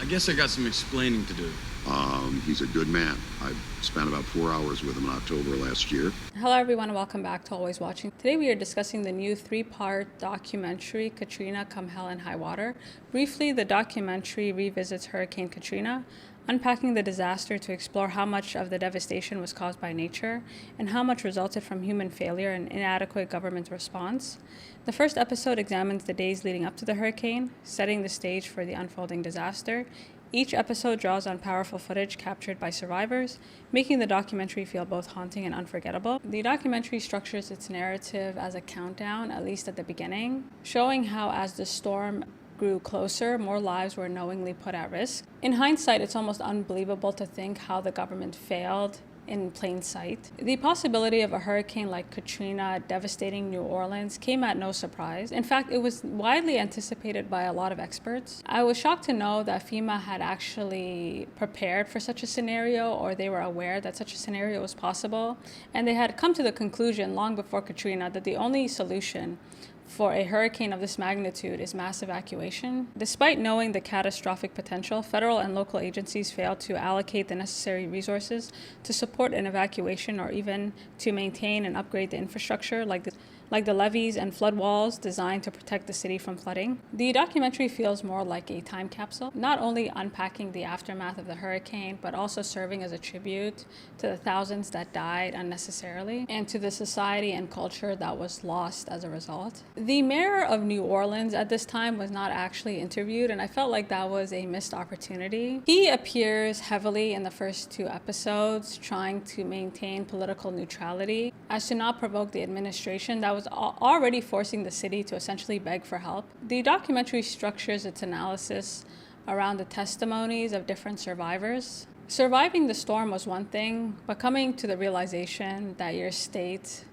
I guess I got some explaining to do. He's a good man. I spent about 4 hours with him in October last year. Hello everyone and welcome back to Always Watching. Today we are discussing the new 3-part documentary, Katrina, Come Hell and High Water. Briefly, the documentary revisits Hurricane Katrina, unpacking the disaster to explore how much of the devastation was caused by nature and how much resulted from human failure and inadequate government response. The first episode examines the days leading up to the hurricane, setting the stage for the unfolding disaster. Each episode draws on powerful footage captured by survivors, making the documentary feel both haunting and unforgettable. The documentary structures its narrative as a countdown, at least at the beginning, showing how as the storm grew closer, more lives were knowingly put at risk. In hindsight, it's almost unbelievable to think how the government failed in plain sight. The possibility of a hurricane like Katrina devastating New Orleans came at no surprise. In fact, it was widely anticipated by a lot of experts. I was shocked to know that FEMA had actually prepared for such a scenario, or they were aware that such a scenario was possible, and they had come to the conclusion long before Katrina that the only solution for a hurricane of this magnitude is mass evacuation. Despite knowing the catastrophic potential, federal and local agencies failed to allocate the necessary resources to support an evacuation or even to maintain and upgrade the infrastructure like the levees and flood walls designed to protect the city from flooding. The documentary feels more like a time capsule, not only unpacking the aftermath of the hurricane, but also serving as a tribute to the thousands that died unnecessarily and to the society and culture that was lost as a result. The mayor of New Orleans at this time was not actually interviewed, and I felt like that was a missed opportunity. He appears heavily in the first 2 episodes, trying to maintain political neutrality as to not provoke the administration that was already forcing the city to essentially beg for help. The documentary structures its analysis around the testimonies of different survivors. Surviving the storm was one thing, but coming to the realization that your state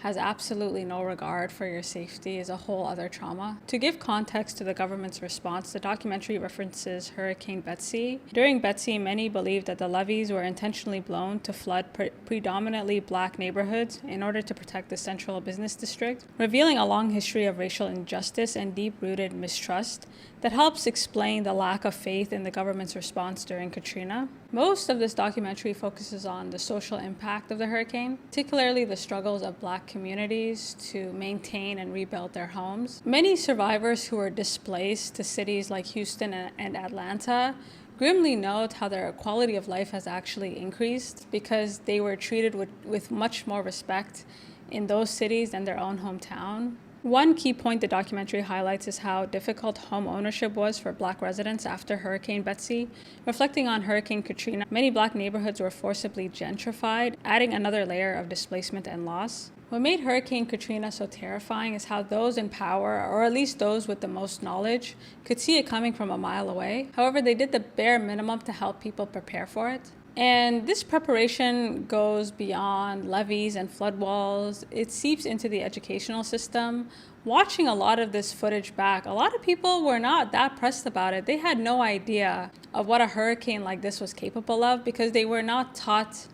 has absolutely no regard for your safety is a whole other trauma. To give context to the government's response, the documentary references Hurricane Betsy. During Betsy, many believed that the levees were intentionally blown to flood predominantly black neighborhoods in order to protect the central business district, revealing a long history of racial injustice and deep-rooted mistrust that helps explain the lack of faith in the government's response during Katrina. Most of this documentary focuses on the social impact of the hurricane, particularly the struggles of black communities to maintain and rebuild their homes. Many survivors who were displaced to cities like Houston and Atlanta grimly note how their quality of life has actually increased because they were treated with much more respect in those cities than their own hometown. One key point the documentary highlights is how difficult home ownership was for black residents after Hurricane Betsy. Reflecting on Hurricane Katrina, many black neighborhoods were forcibly gentrified, adding another layer of displacement and loss. What made Hurricane Katrina so terrifying is how those in power, or at least those with the most knowledge, could see it coming from a mile away. However, they did the bare minimum to help people prepare for it. And this preparation goes beyond levees and flood walls. It seeps into the educational system. Watching a lot of this footage back, a lot of people were not that pressed about it. They had no idea of what a hurricane like this was capable of because they were not taught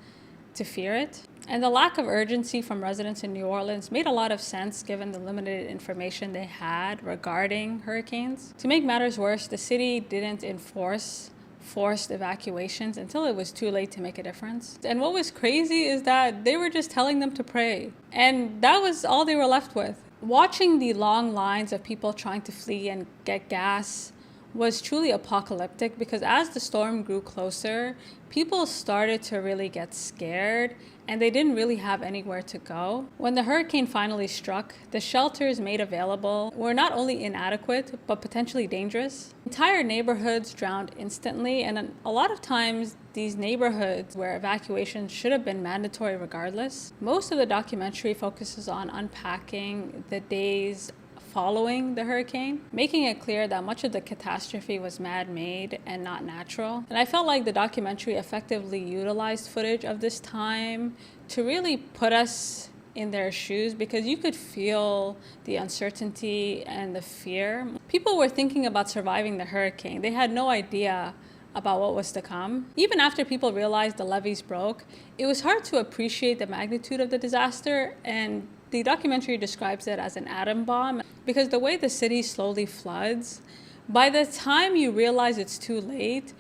to fear it. And the lack of urgency from residents in New Orleans made a lot of sense given the limited information they had regarding hurricanes. To make matters worse, the city didn't enforce forced evacuations until it was too late to make a difference. And what was crazy is that they were just telling them to pray. And that was all they were left with. Watching the long lines of people trying to flee and get gas was truly apocalyptic because as the storm grew closer, people started to really get scared and they didn't really have anywhere to go. When the hurricane finally struck, the shelters made available were not only inadequate, but potentially dangerous. Entire neighborhoods drowned instantly, and a lot of times these neighborhoods where evacuations should have been mandatory regardless. Most of the documentary focuses on unpacking the days following the hurricane, making it clear that much of the catastrophe was man-made and not natural. And I felt like the documentary effectively utilized footage of this time to really put us in their shoes because you could feel the uncertainty and the fear. People were thinking about surviving the hurricane. They had no idea about what was to come. Even after people realized the levees broke, it was hard to appreciate the magnitude of the disaster, and the documentary describes it as an atom bomb because the way the city slowly floods By the time you realize it's too late,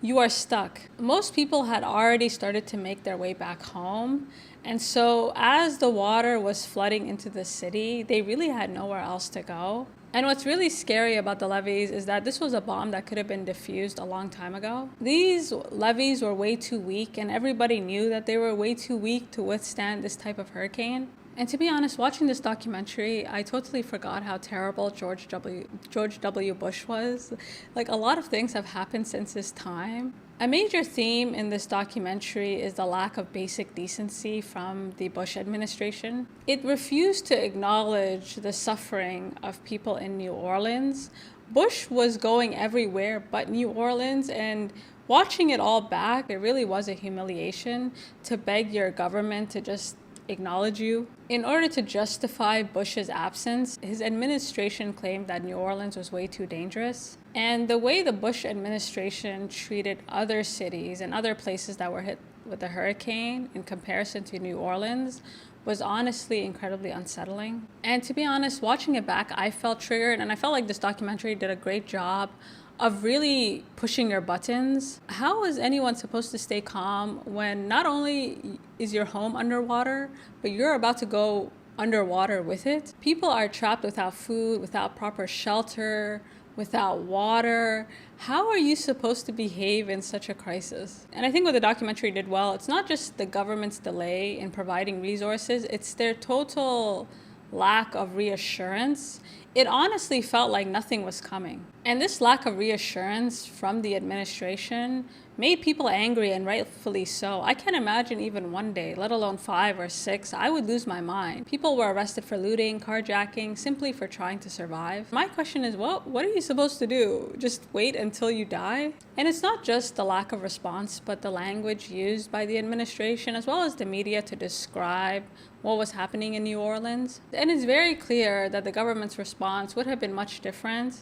you are stuck. Most people had already started to make their way back home. And so as the water was flooding into the city, they really had nowhere else to go. And what's really scary about the levees is that this was a bomb that could have been defused a long time ago. These levees were way too weak, and everybody knew that they were way too weak to withstand this type of hurricane. And to be honest, watching this documentary, I totally forgot how terrible George W. Bush was. Like, a lot of things have happened since his time. A major theme in this documentary is the lack of basic decency from the Bush administration. It refused to acknowledge the suffering of people in New Orleans. Bush was going everywhere but New Orleans, and watching it all back, it really was a humiliation to beg your government to just acknowledge you. In order to justify Bush's absence, his administration claimed that New Orleans was way too dangerous. And the way the Bush administration treated other cities and other places that were hit with the hurricane in comparison to New Orleans was honestly incredibly unsettling. And to be honest, watching it back, I felt triggered, and I felt like this documentary did a great job of really pushing your buttons. How is anyone supposed to stay calm when not only is your home underwater, but you're about to go underwater with it? People are trapped without food, without proper shelter, without water. How are you supposed to behave in such a crisis? And I think what the documentary did well, it's not just the government's delay in providing resources, it's their total lack of reassurance. It honestly felt like nothing was coming. And this lack of reassurance from the administration made people angry, and rightfully so. I can't imagine even one day, let alone 5 or 6, I would lose my mind. People were arrested for looting, carjacking, simply for trying to survive. My question is, what are you supposed to do? Just wait until you die? And it's not just the lack of response, but the language used by the administration as well as the media to describe what was happening in New Orleans. And it's very clear that the government's response would have been much different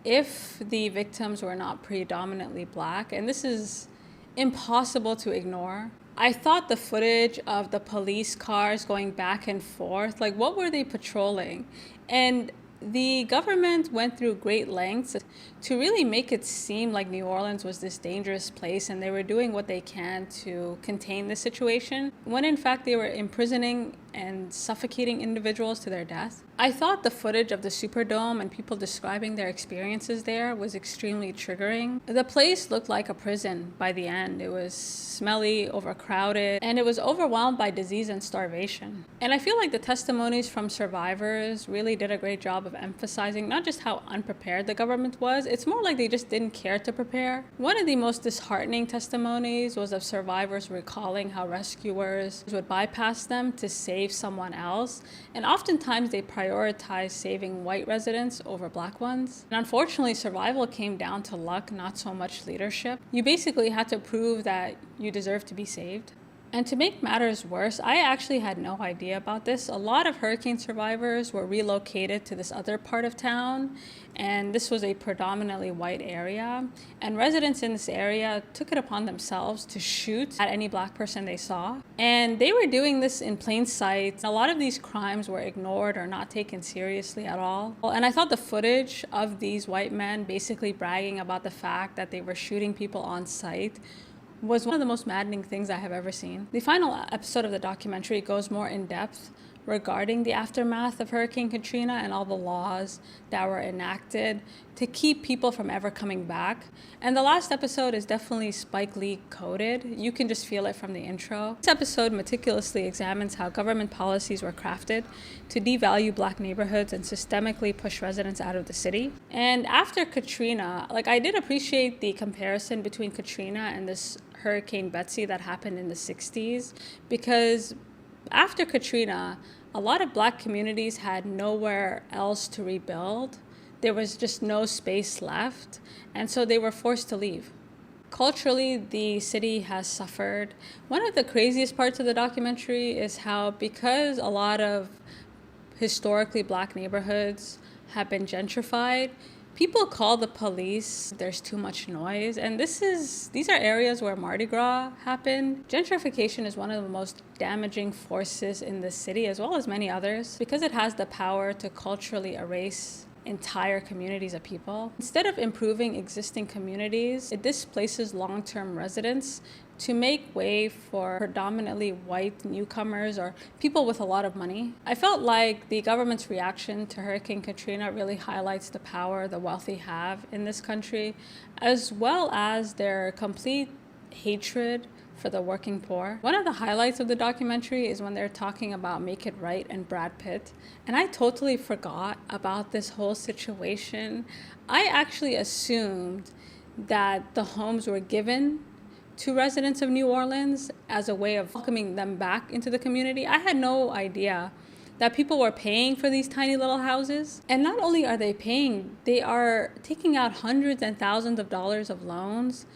if the victims were not predominantly Black, and this is impossible to ignore. I thought the footage of the police cars going back and forth, like, what were they patrolling? And the government went through great lengths to really make it seem like New Orleans was this dangerous place and they were doing what they can to contain the situation, when in fact they were imprisoning and suffocating individuals to their death. I thought the footage of the Superdome and people describing their experiences there was extremely triggering. The place looked like a prison by the end. It was smelly, overcrowded, and it was overwhelmed by disease and starvation. And I feel like the testimonies from survivors really did a great job of emphasizing not just how unprepared the government was, it's more like they just didn't care to prepare. One of the most disheartening testimonies was of survivors recalling how rescuers would bypass them to save someone else, and oftentimes they prioritized saving white residents over Black ones. And unfortunately, survival came down to luck, not so much leadership. You basically had to prove that you deserve to be saved. And to make matters worse, I actually had no idea about this. A lot of hurricane survivors were relocated to this other part of town, and this was a predominantly white area. And residents in this area took it upon themselves to shoot at any Black person they saw. And they were doing this in plain sight. A lot of these crimes were ignored or not taken seriously at all. And I thought the footage of these white men basically bragging about the fact that they were shooting people on sight was one of the most maddening things I have ever seen. The final episode of the documentary goes more in depth regarding the aftermath of Hurricane Katrina and all the laws that were enacted to keep people from ever coming back. And the last episode is definitely Spike Lee coded. You can just feel it from the intro. This episode meticulously examines how government policies were crafted to devalue Black neighborhoods and systemically push residents out of the city. And after Katrina, I did appreciate the comparison between Katrina and this Hurricane Betsy that happened in the 60s, because after Katrina, a lot of Black communities had nowhere else to rebuild. There was just no space left, and so they were forced to leave. Culturally, the city has suffered. One of the craziest parts of the documentary is how, because a lot of historically Black neighborhoods have been gentrified, people call the police, there's too much noise, and these are areas where Mardi Gras happened. Gentrification is one of the most damaging forces in the city, as well as many others, because it has the power to culturally erase entire communities of people. Instead of improving existing communities, it displaces long-term residents to make way for predominantly white newcomers or people with a lot of money. I felt like the government's reaction to Hurricane Katrina really highlights the power the wealthy have in this country, as well as their complete hatred for the working poor. One of the highlights of the documentary is when they're talking about Make It Right and Brad Pitt. And I totally forgot about this whole situation. I actually assumed that the homes were given to residents of New Orleans as a way of welcoming them back into the community. I had no idea that people were paying for these tiny little houses. And not only are they paying, they are taking out hundreds and thousands of dollars of loans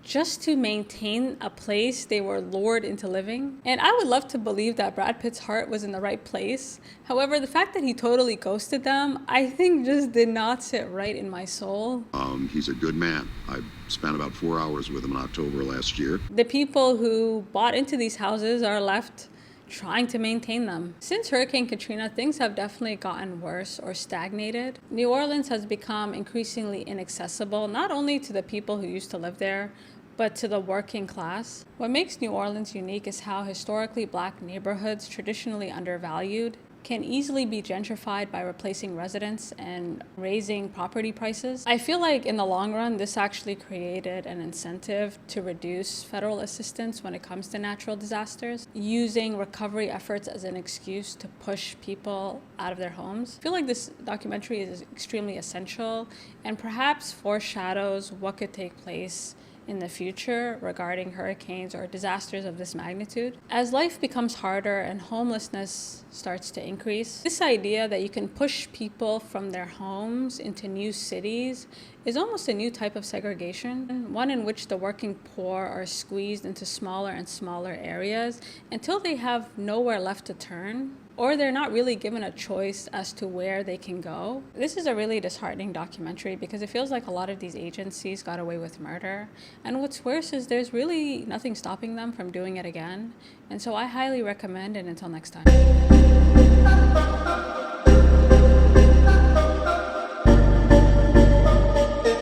just to maintain a place they were lured into living. And I would love to believe that Brad Pitt's heart was in the right place. However, the fact that he totally ghosted them, I think just did not sit right in my soul. He's a good man. I spent about 4 hours with him in October last year. The people who bought into these houses are left trying to maintain them. Since Hurricane Katrina, things have definitely gotten worse or stagnated. New Orleans has become increasingly inaccessible, not only to the people who used to live there, but to the working class. What makes New Orleans unique is how historically Black neighborhoods, traditionally undervalued, can easily be gentrified by replacing residents and raising property prices. I feel like in the long run, this actually created an incentive to reduce federal assistance when it comes to natural disasters, using recovery efforts as an excuse to push people out of their homes. I feel like this documentary is extremely essential and perhaps foreshadows what could take place in the future regarding hurricanes or disasters of this magnitude. As life becomes harder and homelessness starts to increase, this idea that you can push people from their homes into new cities is almost a new type of segregation, one in which the working poor are squeezed into smaller and smaller areas until they have nowhere left to turn, or they're not really given a choice as to where they can go. This is a really disheartening documentary because it feels like a lot of these agencies got away with murder. And what's worse is there's really nothing stopping them from doing it again. And so I highly recommend it. Until next time.